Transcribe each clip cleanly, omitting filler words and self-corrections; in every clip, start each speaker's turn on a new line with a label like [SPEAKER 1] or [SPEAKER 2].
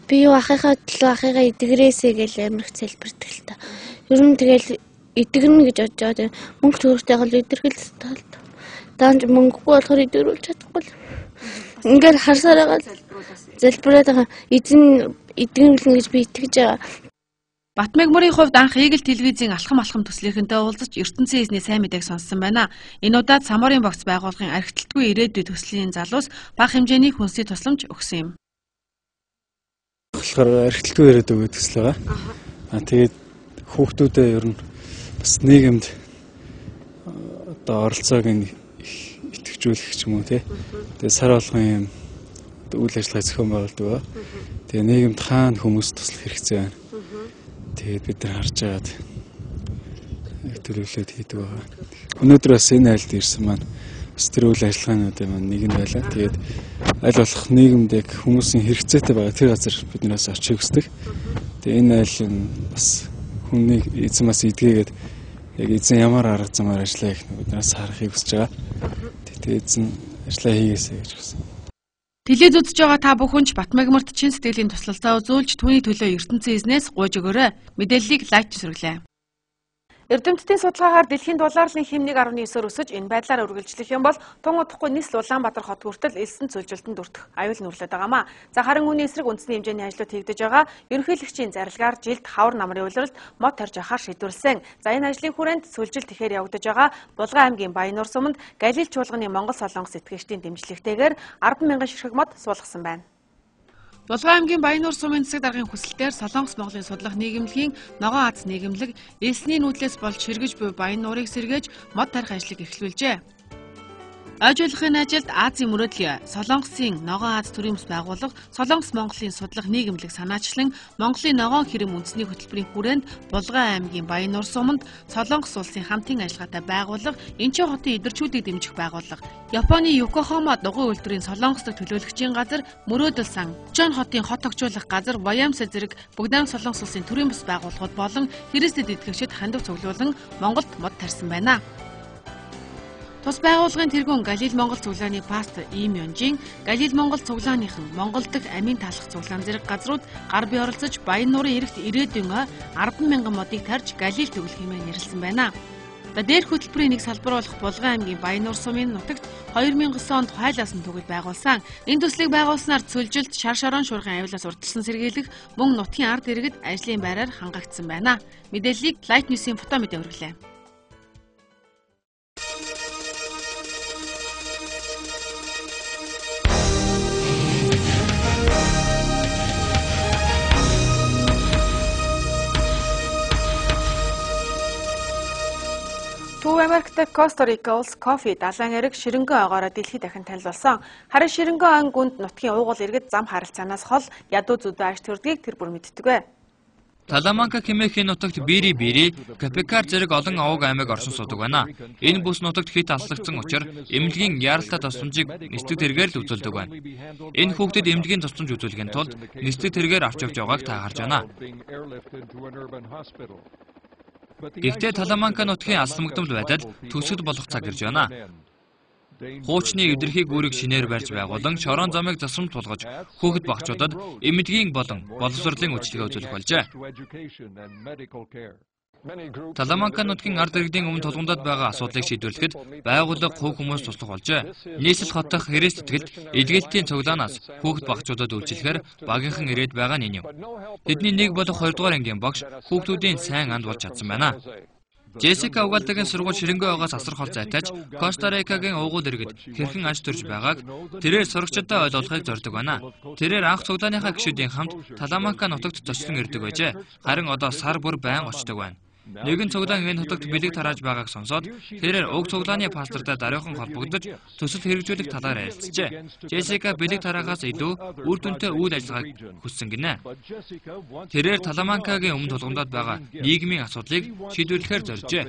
[SPEAKER 1] Би юу ахыхаа төлөө ахыгаа идэгрээсэй гэж амирх залбирдаг л та. Ер нь тэгэл идэгнэ гэж бодож байгаа. Мөнгө төгрөгтэй бол идэрхэл тал. Даанч мөнгөгүй болохоор идэрүүлж чадахгүй л. Ингээл харсаар байгаа залбираад байгаа. Эзэн идэгнүүлнэ гэж би итгэж байгаа.
[SPEAKER 2] Батмягмарын хувьд анх Игэл телевизийн алхам төслийнхэнтэй уулзаж ертөнцийн эзний сайн мэдээг сонссон байна. Энэ удаад Самарын богц байгууллагын архитектурын ирээдүйн төслийн залуус бага хэмжээний хүнсний тусламж өгсөн юм.
[SPEAKER 3] Болохоор архитектурын ирээдүйн төсөл байгаа. Тэгээд хүүхдүүдэд ер нь бас нийгэмд одоо оролцоог идэвхжүүлэх ч юм уу тий. Тэгээд сар болгон юм үйл ажиллагаа зохион байгуулдаг. Тэгээд нийгэмд хаана хүмүүс туслах хэрэгцээ байна. Тэгээд бид нар харж байгаад төлөвлөлт хийдэг байгаа. Өнөөдөр бас энэ айлд ирсэн маань бас тэр үйл ажиллагаануудын маань нэг нь байлаа. Тэгээд аль болох нийгэмд яг хүмүүсийн хэрэгцээтэй байгаа тэр газар биднээс очиж хүсдэг. Тэгээд энэ айл нь бас хүнийг эзэн бас идгээгээд яг эзэн ямар арга замаар ажиллаа гэх нь биднээс харахыг хүсэж байгаа. Тэгээд эзэн ажиллаа хийгээсэй гэж хүссэн.
[SPEAKER 2] Телевиз үзэж байгаа та бүхэн ч Батмагмарт чин сэтгэлийн туслалцаа үзүүлж түүний төлөө ертөнцийн эзнээс гуйж өгөөрэй. Мэдээллийг лайк зөвлөе. Эрдэмтдийн судалгаагаар дэлхийн дулаарлын хэм 1.9-оор өсөж энэ байдлаар үргэлжлэх юм бол тун удахгүй нийслэл Улаанбаатар хот хүртэл элсэн цөлжилтөнд өртөх аюул нүүрлээд байгаамаа. За харин үүний эсрэг үндэсний хэмжээний ажлууд хийгдэж байгаа. Ерөнхийлөгчийн зарилгаар жилд хавар намрын улиралд мод тарж авахар шийдвэрлсэн. За энэ ажлын хүрээнд цөлжилт ихээр явагдаж байгаа. Булган аймгийн Баяннуур суманд Галил чуулганы Монгол Солонгос итгэгчдийн дэмжлэгтэйгээр 10,000 ширхэг мод суулгасан байна. Булган аймгийн Баяннуур сумын засаг даргын хүсэлтээр Солонгос Монголын судлах нийгэмлэгийн Ногоон Аз нийгэмлэг элсний нүүдлээс болж ширгэж буй Баяннуурыг сэргээж мод тарих ажлыг эхлүүлжээ. Ажиглахын ажилд Азийн мөрөөдлийн Солонгосын Ногоон Аз төрийн бас байгууллага, Солонгос Монголын судлах нийгэмлэг санаачлан Монголын ногоон хэрэм үндэсний хөтөлбөрийн хүрээнд Булган аймгийн Баяннуур суманд Солонгос улсын хамтын ажиллагаатай байгууллага, Энчин хотын идэрчүүдийг дэмжих байгууллага, Японы Йокохама дугуй үйлдвэрийн Солонгос дахь төлөөлөгчийн газар, Мөрөөдөл сан, Чон хотын хот тогтоолох газар, Баяамса зэрэг Бүгдаам Солонгос улсын төрийн бас байгууллагууд болон Христэд итгэгчид хандив цуглуулан Монголд мод тарьсан байна. Тус байгууллагын тэргүүн Галил Монгол цуглааны пастор Им Ёнжин, Галил Монгол цуглааныхан Монгол дахь амийн таалах цуглаан зэрэг газрууд гар бие оролцож Баяннуурын эрэгт ирээдүйн 10,000 модыг тарьж Галил төгөл хэмээн нэрлсэн байна. Дээрх хөтөлбөрийн нэг салбар болох Булган аймгийн Баяннуур сумын нутагт 2009 онд хайлаасан төгөл байгуулсан. Энэ төслийг байгуулснаар цөлжилт, шар шороон шуурхайн аюулаас урдчилсан сэргийлэх мөн нутгийн ард иргэд ажлын байраар хангагдсан байна. Мэдээллийг Light News-ийн фото мэдээ хүргэлээ. Төв Америкт Коста Рика улс кофе далайн эрэг ширэнгэн ойгоороо дэлхийд дахин танил болсон. Харин ширэнгэн ойн гүнд нутгийн уугуул иргэд зам харилцаанаас хол ядуу зүдөө аж төрдгийг тэр бүр мэддэг.
[SPEAKER 4] Таламанка хэмээхийн нутагт Бири, Капекар зэрэг олон овог аймаг оршин суудаг байна. Энэ бүс нутагт хит аслагдсан учраас эмнэлгийн яаралтай тусламжийг нисдэг тэргээр л үзүүлдэг байна. Энэ хүүхдэд эмнэлгийн тусламж үзүүлэхийн тулд нисдэг тэргээр авч явж байгааг та харж байна. Гэхдээ Таламанка нутгийн алсамгдмал байдал төсөд болох цаг ирж байна. Хуучны эвдэрхий гүүрийг шинээр барьж байгуулан шорон замыг засрамж тулгаж хүүхэд багчуудад эмнэлгийн болон боловсролын үйлчилгээ үзүүлэх болжээ. Таламанка нутгийн ард иргэдийн өмнө тулгамдаад байгаа асуудлыг шийдвэрлэхэд байгууллага хувь хүмүүс туслах болжээ. Нийслэл хот дахь Христ итгэлд эдгэлтийн цуглаанаас хүүхэд багчуудад үйлчлэхээр багийнхан ирээд байгаа нь энэ юм. Тэдний нэг болох 2 дугаар ангийн багш хүүхдүүдийн сайн анд болж чадсан байна. Джессика Угалдагийн сургууль ширэнгэн ойгоос асар хол зайтаж Коста Рикагийн уугуул иргэд хэрхэн аж төрж байгааг тэрээр сурагчдаа ойлгуулахыг зорддог байна. Тэрээр анх цуглааныхаа гишүүдийн хамт Таламанка нутагт зочлон ирдэг байжээ. Харин одоо сар бүр байн очдог байна. Нэгэн цуглаан энэ нутагт бэлэг тарааж байгааг сонсоод тэрээр уг цуглааны пастортай дараахан холбогдож төсөл хэрэгжүүлэх талаар ярилцжээ. Джессика бэлэг тараагаас илүү үр дүнтэй үйл ажиллагааг хүссэн гинэ. Тэрээр Таламанкагийн өмнө тулгамдаад байгаа нийгмийн асуудлыг шийдвэрлэхээр зоржээ.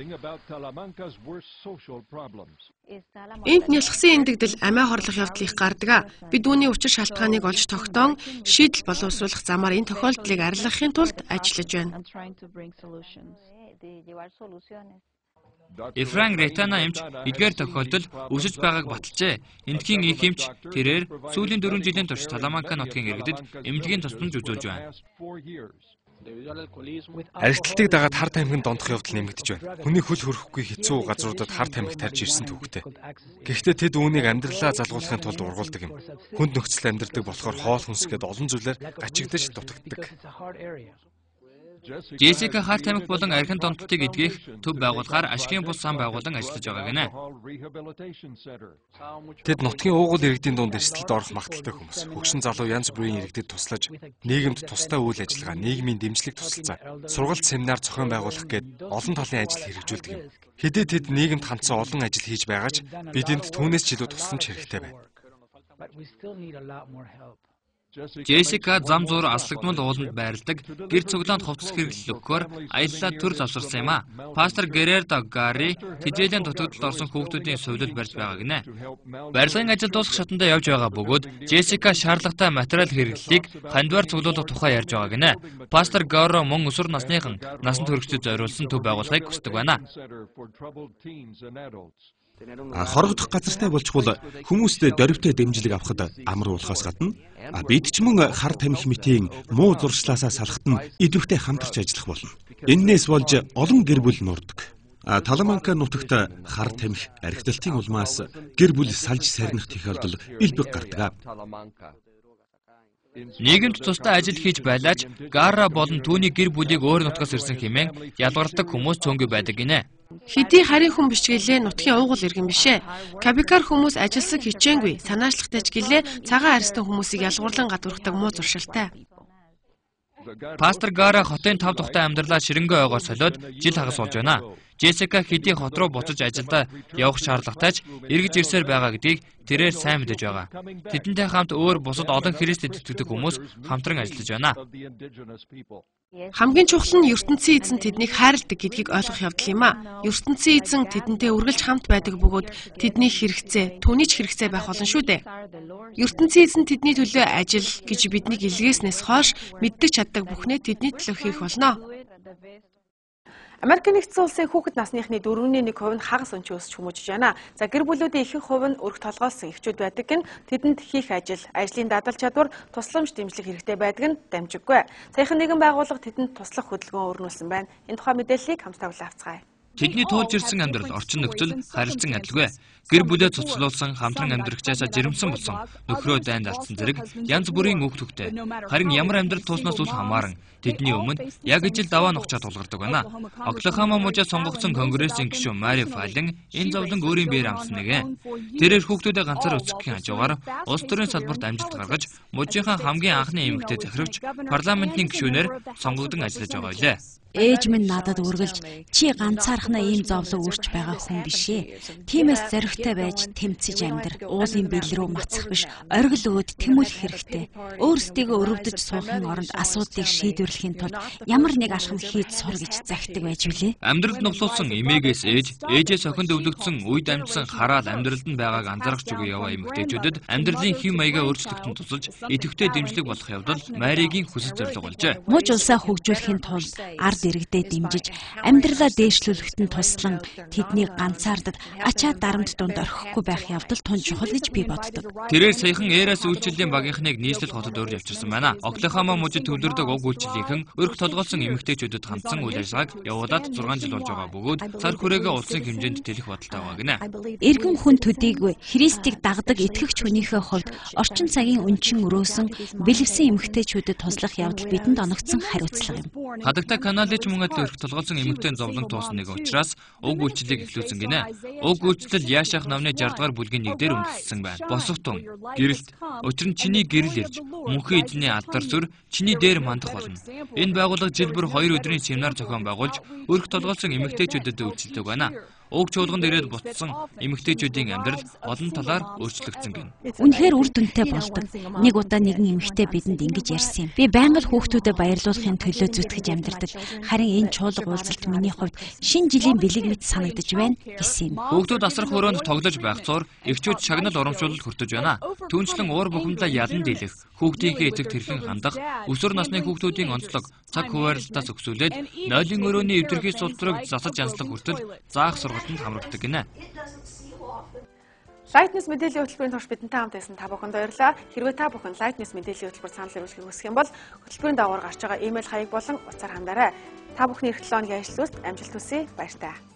[SPEAKER 2] Энд нялхсан эндэгдэл амиа хорлох явдал их гардаг. Бид үүний учир шалтгааныг олж тогтоон шийдэл боловсруулах замаар энэ тохиолдлыг арилгахын тулд ажиллаж байна.
[SPEAKER 4] Ефран Ретана эмч эдгээр тохиолдол өсөж байгааг баталжээ. Эндхийн их эмч тэрээр сүүлийн 4 жилийн турш Саламанка нутгийн иргэдэд эмнэлгийн тусламж үзүүлж байна.
[SPEAKER 5] Аригтлалтыг дагаад хар тамхинд дондох явдал нэмэгдэж байна. Хүний хөл хөрөхгүй хэцүү газруудад хар тамхи тарж ирсэн түүхтэй. Гэхдээ тэд үүнийг амьдралаа залгуулахын тулд ургуулдаг юм. Хүнд нөхцөл амьдардаг болохоор хоол хүнсгээд олон зүйлээр гачигдаж дутагддаг.
[SPEAKER 4] Джессика хар тамхи болон архин донтолтыг эдгэх төв байгуулахаар ашигын бус сан байгуулан ажиллаж байгаа гинэ.
[SPEAKER 5] Тэд нутгийн уугуул иргэдийн дунд эрсдэлд орох магадaltaй хүмүүс. Хөгшин залуу янз бүрийн иргэдэд туслаж, нийгэмд тусдаа үйл ажиллагаа, нийгмийн дэмжлэг тусалцаа, сургалт семинар зохион байгуулах гээд олон талын ажил хэрэгжүүлдэг юм. Хэдий тэд нийгэмд хандсан олон ажил хийж байгаа ч бидэнд түүнээс ч илүү тусламж хэрэгтэй байна.
[SPEAKER 4] Джессика зам зуур аслагдмал ууланд байрладаг гэр цуглаанд хувцас хэрэглэл өгөхөөр аяллаа төр завсарсан юм а. Пастор Герердо Гарри тэжээлийн дутагдалд орсон хүүхдүүдийн сувлал барьж байгаа гинэ. Барилгын ажил дуусах шатндаа явж байгаа бөгөөд Джессика шаардлагатай материал хэрэглэлийг хандвар цуглуулах тухай ярьж байгаа гинэ. Пастор Гарро мөн өсвөр насныхан насанд хүрэгчдэд зориулсан төв байгуулахыг хүсдэг байна.
[SPEAKER 6] Хорогдох газартай болчихвол хүмүүст дөрвтэй дэмжлэг авахд амар болохоос гадна бид ч мөн хар тамхи мэтийн муу зуршлаасаа салахад нь идэвхтэй хамтарч ажиллах болно. Эннээс болж олон гэр бүл нурдаг. Таламанка нутагт хар тамхи архитектурын улмаас гэр бүл салж сарних тохиолдол элбэг гардаг.
[SPEAKER 4] Нийгэмд тусдаа ажил хийж байлаач Гарра болон түүний гэр бүлийг өөр нутгаас ирсэн хэмээн ялгардаг хүмүүс цөөнгүй байдаг гинэ.
[SPEAKER 2] Хэдий харийн хүн биш гэлээ нутгийн уугуул иргэн бишээ. Кабикар хүмүүс ажилсаг хичээнгүй, санаачлагтай ч гэлээ цагаан арьстай хүмүүсийг ялгуурлан гадуурхдаг муу зуршилтай.
[SPEAKER 4] Пастор Гарра хотын 5 тухтай амьдралаа ширэнгөө ойгоор солиод жил хагас болж байна. Джессика хэдий хот руу буцаж ажилдаа явах шаардлагатай ч эргэж ирсээр байгаа гэдгийг тэрээр сайн мэдэж байгаа. Тэдэнтэй хамт өөр бусад олон Христэд итгэдэг хүмүүс хамтран ажиллаж байна.
[SPEAKER 2] Хамгийн чухал нь ертөнцийн эзэн тэднийг хайрладаг гэдгийг ойлгох явдал юм а. ертөнцийн эзэн тэдэнтэй үргэлж хамт байдаг бөгөөд тэдний хэрэгцээ, түүний ч хэрэгцээ байх болно шүү дээ. ертөнцийн эзэн тэдний төлөө ажил гэж биднийг илгээснээс хойш мэддэг чаддаг бүхнээ тэдний төлөө хийх болно. Америк нэгдсэн улсын хүүхэд насныхны 4.1% нь хагас өнчөө өсч хүмүүжиж байна. За гэр бүлүүдийн ихэнх хувь нь өрх толгойлсон эхчүүд байдаг гэн тэдэнд хийх ажлын дадал чадвар, тусламж дэмжлэг хэрэгтэй байдаг нь дамжиггүй. Саяхан нэгэн байгууллага тэдэнд туслах хөдөлгөөн өрнүүлсэн байна. Энэ тухай мэдээллийг хамтдаа авцгаая.
[SPEAKER 4] Тэдний туулж ирсэн амьдрал, орчин нөхцөл харилцан адилгүй. Гэр бүлээ цуцлуулсан, хамтран амьдрагчаасаа жирэмсэн болсон, нөхрөө дайнд алдсан зэрэг янз бүрийн үг төгтэй. Харин ямар амьдрал тууснаас үл хамааран тэдний өмнө яг ижил даваа нухчаа тулгардаг байна. Оклахома мужид сонгогдсон конгрессийн гишүүн Мари Фалин энэ зовлон өөрийн биеэр амсан нэгэн. Тэрээр хүүхдүүдэд ганцаар өсгөхийн хажуугаар улс төрийн салбарт амжилт гаргаж, мужийнхаа хамгийн анхны эмэгтэй захирагч парламентын гишүүнээр сонгогдсон ажиллаж байгаа билээ.
[SPEAKER 7] Ээж минь надад үргэлж чи ганцаархнаа ийм зовлон үрч байгаа хүн бишээ. Тиймээс зоригтой байж тэмцэж амьдр. Уулын бил рүү мацах биш, оргил өөд тэмүүлэх хэрэгтэй. Өөрсдийгөө өрөвдөж суухын оронд асуудлыг шийдвэрлэхийн тулд ямар нэг алхам хийж сур гэж захидаг байж билээ.
[SPEAKER 4] Амьдралд нуглуулсан эмээгээс ээжээс охинд өвлөгдсөн үе дамжсан хараал амьдралд нь байгааг анзаарах чигээр яваа эмэгтэйчүүдэд амьдралын хэв маягаа өөрчлөгдөн тусалж идэвхтэй дэмжлэг болох явдал Маригийн хүсэл зорилго болжээ.
[SPEAKER 7] Муж улсаа хөгжүүлэхийн тулд иргэдэд дэмжиж амьдралаа дээшлүүлэхэд нь туслан тэдний ганцаардад ачаа дарамт дунд орхихгүй байх явдал тун чухал гэж би боддог.
[SPEAKER 4] Тэрээр саяхан Эрас үйлчлэлийн багийнхныг нийслэл хотод өөр явуулсан байна. Оклахома мужид төвлөрдөг уг үйлчлэлийнхэн өрх толгойлсон эмэгтэйчүүдэд хандсан үйл ажиллагааг явуулаад 6 жил болж байгаа бөгөөд цар хүрээгээ улсын хэмжээнд тэлэх бодолтой байгаа гинэ.
[SPEAKER 7] Иргэн хүн төдийгүй Христийг дагдаг итгэгч хүнийхээ хувьд орчин цагийн өнчин өрөөсөн бэлэвсэн эмэгтэйчүүдэд туслах явдал бидэнд оногдсон хариуцлага юм.
[SPEAKER 4] Хадагтай каналич мөн адил өрх толгойлсон эмэгтэй зовлон туусан нэг учраас уг үйлчлэлийг эхлүүлсэн гинэ. Уг үйлчлэл Яшах намны 60 дугаар бүлгийн 1 дээр үндэслэсэн байна. Босох тун гэрэлт учир нь чиний гэрэл ирж мөнхийн эзний алдар сүр чиний дээр мандах болно. Энэ байгууллага жил бүр 2 өдрийн семинар зохион байгуулж өрх толгойлсон эмэгтэйчүүдэд үйлчилдэг байна. Уг чуулганд ирээд буцсан эмэгтэйчүүдийн амьдрал олон талаар өөрчлөгдсөн гэнэ.
[SPEAKER 7] Үнэхээр үр дүнтэй болдог. Нэг удаа нэгэн эмэгтэй бидэнд ингэж ярьсан юм. Би байнга л хүүхдүүдэд баярлуулахын төлөө зүтгэж амьдардаг. Харин энэ чуулга уулзалт миний хувьд шинэ жилийн бэлэг мэт санагдаж байна гэсэн юм.
[SPEAKER 4] Хүүхдүүд асрах өрөөнд тоглож байх зуур эхчүүд шагнал урамшуулалт хүртэж байна. Түүнчлэн уур бухимдаа ялан дийлэх, хүүхдийнхээ эцэг тэрхэн хандах, өсвөр насны хүүхдүүдийн онцлог цаг хуваарлалтаас өксүүлээд нойлын өрөөний эвдэрхий сулдрыг засаж янзлах хүртэл заах сургалт сонирхолтод хамрагддаг гинэ.
[SPEAKER 2] Lightness мэдээллийн хөтөлбөрийн турш бидэнтэй хамт байсан та бүхэнд баярлалаа. Хэрвээ та бүхэн Lightness мэдээллийн хөтөлбөр санал өргөхийг хүсэх юм бол хөтөлбөрийн дагуур гарч байгаа имэйл хаяг болон утсаар хандаарай. Та бүхний эх 7 өдрийн ажил үст амжилт хүсье. Баяр таа.